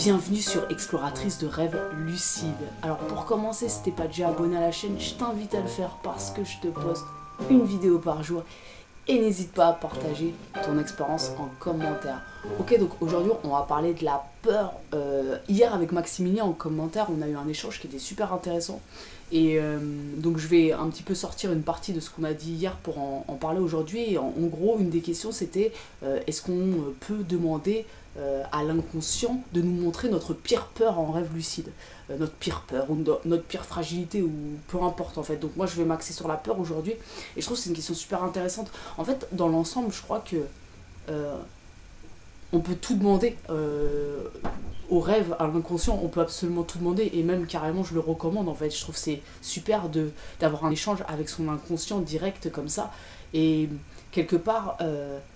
Bienvenue sur Exploratrice de rêves lucides. Alors pour commencer, si t'es pas déjà abonné à la chaîne, je t'invite à le faire parce que je te poste une vidéo par jour. Et n'hésite pas à partager ton expérience en commentaire. Ok, donc aujourd'hui on va parler de la peur. Hier avec Maximilien en commentaire, on a eu un échange qui était super intéressant. Et donc je vais un petit peu sortir une partie de ce qu'on a dit hier pour en parler aujourd'hui. Et en gros, une des questions c'était est-ce qu'on peut demander à l'inconscient de nous montrer notre pire peur en rêve lucide, notre pire peur ou notre pire fragilité ou peu importe en fait. Donc moi je vais m'axer sur la peur aujourd'hui et je trouve que c'est une question super intéressante. En fait dans l'ensemble je crois que on peut tout demander au rêve, à l'inconscient, on peut absolument tout demander et même carrément je le recommande en fait. Je trouve que c'est super d'avoir un échange avec son inconscient direct comme ça et quelque part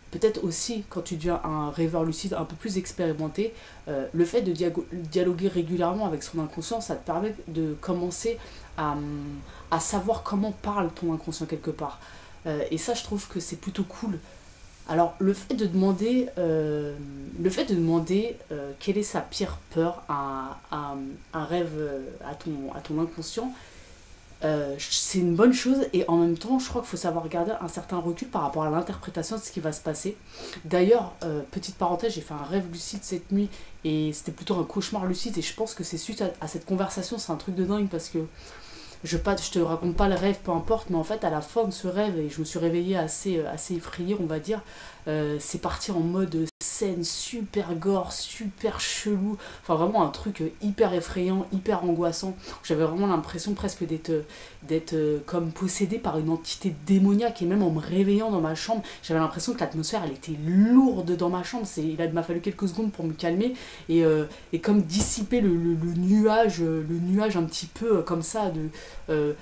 peut-être aussi quand tu deviens un rêveur lucide un peu plus expérimenté, le fait de dialoguer régulièrement avec son inconscient, ça te permet de commencer à savoir comment parle ton inconscient quelque part. Et ça je trouve que c'est plutôt cool. Alors le fait de demander quelle est sa pire peur à un rêve, à ton inconscient, c'est une bonne chose et en même temps je crois qu'il faut savoir garder un certain recul par rapport à l'interprétation de ce qui va se passer. D'ailleurs, petite parenthèse, j'ai fait un rêve lucide cette nuit et c'était plutôt un cauchemar lucide et je pense que c'est suite à cette conversation, c'est un truc de dingue parce que je te raconte pas le rêve, peu importe, mais en fait à la fin de ce rêve, et je me suis réveillée assez effrayée on va dire, c'est parti en mode scène super gore, super chelou, enfin vraiment un truc hyper effrayant, hyper angoissant. J'avais vraiment l'impression presque d'être comme possédée par une entité démoniaque et même en me réveillant dans ma chambre, j'avais l'impression que l'atmosphère elle était lourde dans ma chambre. Il m'a fallu quelques secondes pour me calmer et comme dissiper le nuage un petit peu comme ça de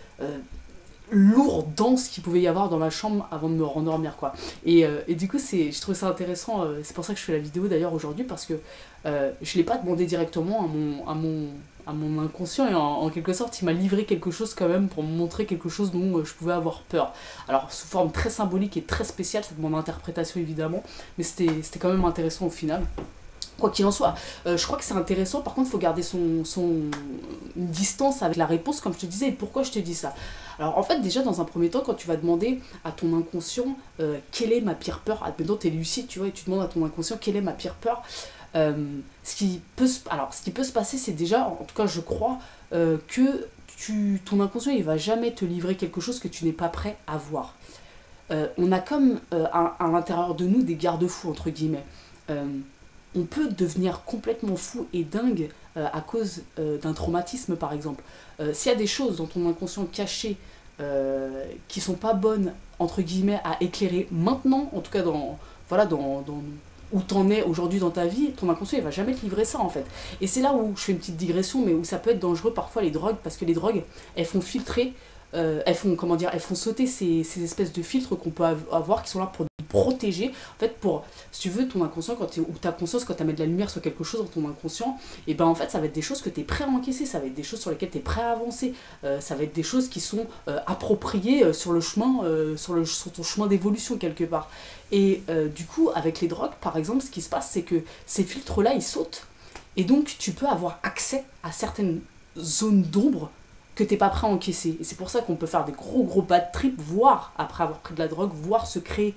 lourd, dense qu'il pouvait y avoir dans ma chambre avant de me rendormir quoi. Et du coup je trouvais ça intéressant, c'est pour ça que je fais la vidéo d'ailleurs aujourd'hui parce que je l'ai pas demandé directement à mon inconscient et en quelque sorte il m'a livré quelque chose quand même pour me montrer quelque chose dont je pouvais avoir peur. Alors sous forme très symbolique et très spéciale, ça demande interprétation évidemment, mais c'était quand même intéressant au final. Quoi qu'il en soit, je crois que c'est intéressant, par contre il faut garder une distance avec la réponse comme je te disais. Et pourquoi je te dis ça? Alors en fait déjà dans un premier temps quand tu vas demander à ton inconscient quelle est ma pire peur, admettons t'es lucide tu vois et tu demandes à ton inconscient quelle est ma pire peur, ce qui peut se passer c'est déjà, en tout cas je crois, que ton inconscient il va jamais te livrer quelque chose que tu n'es pas prêt à voir. On a comme à l'intérieur de nous des garde-fous entre guillemets. On peut devenir complètement fou et dingue à cause d'un traumatisme par exemple. S'il y a des choses dans ton inconscient caché qui sont pas bonnes entre guillemets à éclairer maintenant, en tout cas dans où t'en es aujourd'hui dans ta vie, ton inconscient il va jamais te livrer ça en fait. Et c'est là où je fais une petite digression mais où ça peut être dangereux parfois les drogues, parce que les drogues elles font filtrer, elles font sauter ces espèces de filtres qu'on peut avoir qui sont là pour protéger, en fait, pour, si tu veux, ton inconscient, ou ta conscience, quand tu mets de la lumière sur quelque chose dans ton inconscient, et ben en fait, ça va être des choses que tu es prêt à encaisser, ça va être des choses sur lesquelles tu es prêt à avancer, ça va être des choses qui sont appropriées sur le chemin, sur ton chemin d'évolution quelque part. Et du coup, avec les drogues, par exemple, ce qui se passe, c'est que ces filtres-là, ils sautent, et donc tu peux avoir accès à certaines zones d'ombre que t'es pas prêt à encaisser. Et c'est pour ça qu'on peut faire des gros bad trips, voire, après avoir pris de la drogue, voire se créer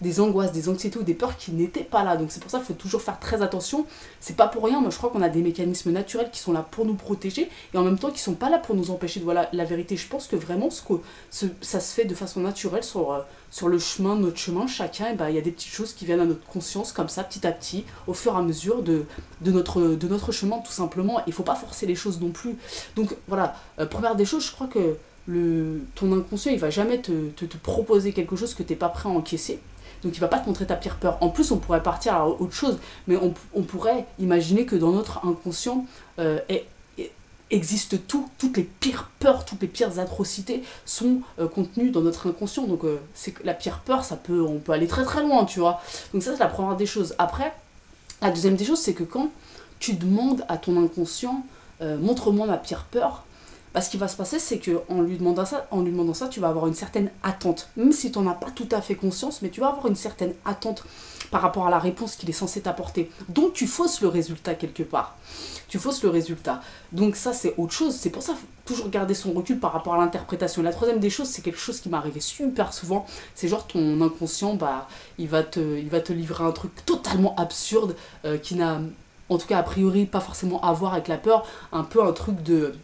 des angoisses, des anxiétés ou des peurs qui n'étaient pas là. Donc c'est pour ça qu'il faut toujours faire très attention. C'est pas pour rien, moi je crois qu'on a des mécanismes naturels qui sont là pour nous protéger et en même temps qui sont pas là pour nous empêcher de voir la vérité. Je pense que vraiment ça se fait de façon naturelle sur le chemin, notre chemin, chacun, et ben, y a des petites choses qui viennent à notre conscience comme ça, petit à petit, au fur et à mesure de notre chemin tout simplement. Il faut pas forcer les choses non plus. Donc voilà, première des choses, je crois que ton inconscient il va jamais te proposer quelque chose que t'es pas prêt à encaisser. Donc il va pas te montrer ta pire peur. En plus on pourrait partir à autre chose, mais on pourrait imaginer que dans notre inconscient existe toutes les pires peurs, toutes les pires atrocités sont contenues dans notre inconscient. Donc c'est que la pire peur, on peut aller très très loin, tu vois. Donc ça c'est la première des choses. Après, la deuxième des choses, c'est que quand tu demandes à ton inconscient montre-moi ma pire peur, bah, ce qui va se passer, c'est qu'en lui demandant ça, tu vas avoir une certaine attente. Même si tu n'en as pas tout à fait conscience, mais tu vas avoir une certaine attente. par rapport à la réponse qu'il est censé t'apporter. Donc tu fausses le résultat quelque part. Tu fausses le résultat. Donc ça c'est autre chose. C'est pour ça qu'il faut toujours garder son recul par rapport à l'interprétation. La troisième des choses, c'est quelque chose qui m'est arrivé super souvent. C'est genre ton inconscient, bah, il va te livrer un truc totalement absurde qui n'a, en tout cas a priori, pas forcément à voir avec la peur. Un peu un truc de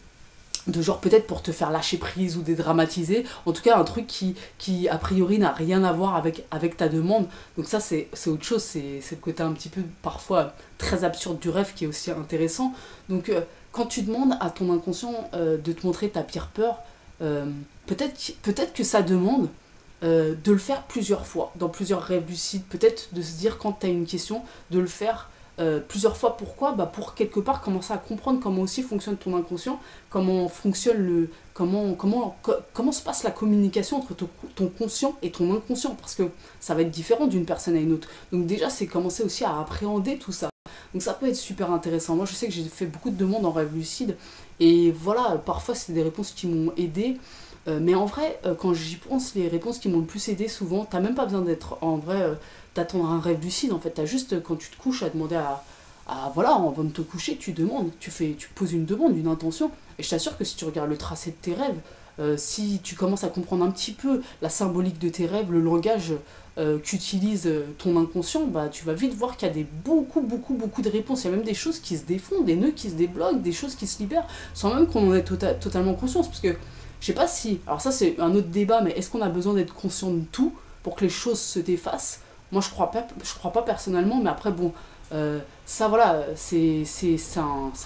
genre peut-être pour te faire lâcher prise ou dédramatiser, en tout cas un truc qui a priori n'a rien à voir avec ta demande. Donc ça c'est autre chose, c'est le côté un petit peu parfois très absurde du rêve qui est aussi intéressant. Donc quand tu demandes à ton inconscient de te montrer ta pire peur, peut-être que ça demande de le faire plusieurs fois, dans plusieurs rêves lucides, peut-être de se dire quand tu as une question, de le faire plusieurs fois. Pourquoi? Bah pour quelque part commencer à comprendre comment aussi fonctionne ton inconscient, comment fonctionne comment se passe la communication entre ton conscient et ton inconscient, parce que ça va être différent d'une personne à une autre. Donc déjà c'est commencer aussi à appréhender tout ça. Donc ça peut être super intéressant. Moi je sais que j'ai fait beaucoup de demandes en rêve lucide et voilà, parfois c'est des réponses qui m'ont aidé. Mais en vrai, quand j'y pense, les réponses qui m'ont le plus aidé souvent, t'as même pas besoin d'être en vrai, d'attendre un rêve lucide en fait. T'as juste quand tu te couches à demander voilà, avant de te coucher, tu demandes, tu poses une demande, une intention. Et je t'assure que si tu regardes le tracé de tes rêves, si tu commences à comprendre un petit peu la symbolique de tes rêves, le langage qu'utilise ton inconscient, bah tu vas vite voir qu'il y a beaucoup de réponses. Il y a même des choses qui se défont, des nœuds qui se débloquent, des choses qui se libèrent, sans même qu'on en ait totalement conscience. Parce que je sais pas si, alors ça c'est un autre débat, mais est-ce qu'on a besoin d'être conscient de tout pour que les choses se défassent? Moi je crois pas personnellement, mais après bon, ça voilà, c'est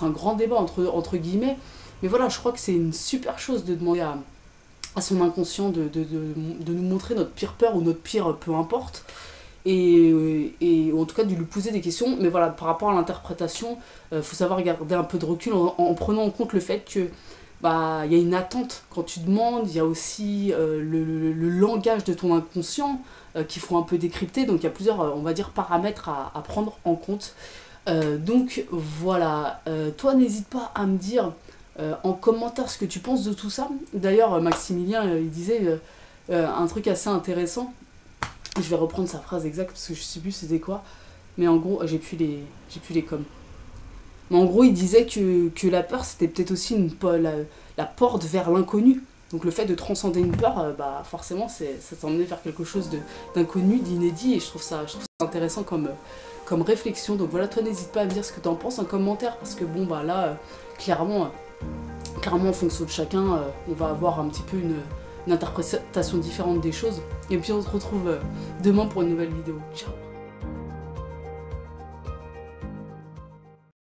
un grand débat entre guillemets, mais voilà, je crois que c'est une super chose de demander à son inconscient de nous montrer notre pire peur ou notre pire peu importe, et en tout cas de lui poser des questions. Mais voilà, par rapport à l'interprétation, faut savoir garder un peu de recul en prenant en compte le fait que bah, y a une attente quand tu demandes, il y a aussi le langage de ton inconscient qu'il faut un peu décrypter, donc il y a plusieurs, on va dire, paramètres à prendre en compte. Donc voilà, toi n'hésite pas à me dire en commentaire ce que tu penses de tout ça. D'ailleurs, Maximilien, il disait un truc assez intéressant, je vais reprendre sa phrase exacte parce que je sais plus c'était quoi, mais en gros, j'ai plus les coms. Mais en gros, il disait que la peur, c'était peut-être aussi la porte vers l'inconnu. Donc le fait de transcender une peur, bah forcément, ça t'emmenait vers quelque chose d'inconnu, d'inédit. Et je trouve ça intéressant comme réflexion. Donc voilà, toi, n'hésite pas à me dire ce que tu en penses en commentaire. Parce que bon, bah là, clairement, en fonction de chacun, on va avoir un petit peu une interprétation différente des choses. Et puis on se retrouve demain pour une nouvelle vidéo. Ciao!